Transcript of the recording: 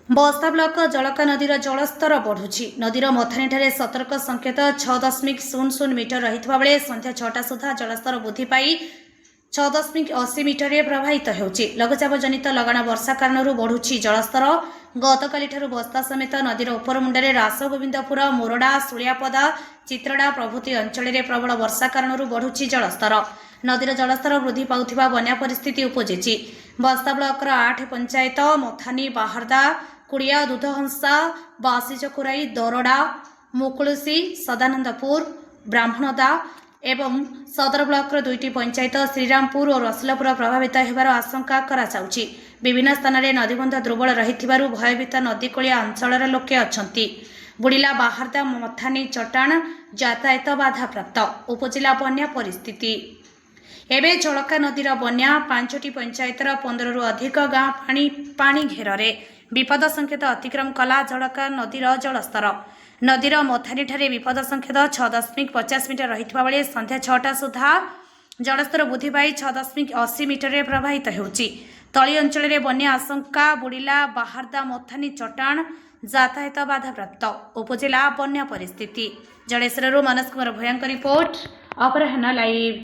बस्ता ब्लक जलका नदीर जलस्तर बढ़ुछि। नदीर मथानीठारे सतर्क संकेत 6.00 मीटर रहितबा बेले संध्या 6टा सुधा जलस्तर वृद्धि पाई 6.80 मीटर प्रवाहित होउछि। लघुचाप जनित लगाण वर्षा कारणरू बढ़ुछि जलस्तर। गतकालिठारू बस्ता समेत नदीर उपरमुंडरे रासगोविंदपुर, मोरडा, सुलियापदा, चित्रडा प्रभृति अंचल प्रबल वर्षा कारणरू बढ़ुछि जलस्तर। नदीर जलस्तर वृद्धि पाउथिबा बन्या परिस्थिति उपजिछि। बस्ता ब्लकर 8 पंचायत मथानी, बाहरदा, कुड़िया, दूधहंसा, बासीचकुराई, दरडा, मुकुलसी, सदानंदपुर, ब्राह्मणदा एवं सदर ब्लकर 2टी पंचायत श्रीरामपुर और रसलपुर प्रभावित होबार आशंका कराଯାଉଛି। विभिन्न स्थान में नदीबंध दुर्बल रहिथिबारु भयभीत नदीकूलिया अंचलर लोके अछंती। बुड़िला बाहरदा मथानी चट्टाण यातायात बाधाप्राप्त। उपजिला बन्या परिस्थिति। एबे जलका नदीर बन्या 5टी पंचायतर 15 रु अधिक गाँ पानी घेर विपद संकेत अतिक्रम कला जलका नदीर जलस्तर। नदीर मथानी ठारे विपद संकेत 6.50 मीटर रहितबा बेले संध्या 6टा सुधा जलस्तर वृद्धि पाई 6.80 मीटर प्रवाहित होउछि। तली अंचल में बन्या आशंका। बुड़िला बाहरदा मथानी चट्टाण यातायात बाधाप्राप्त। उपजिला बन्या परिस्थिति। जलेश्वरु मनोज कुमार भूयां रिपोर्ट, अपराह्न लाइव।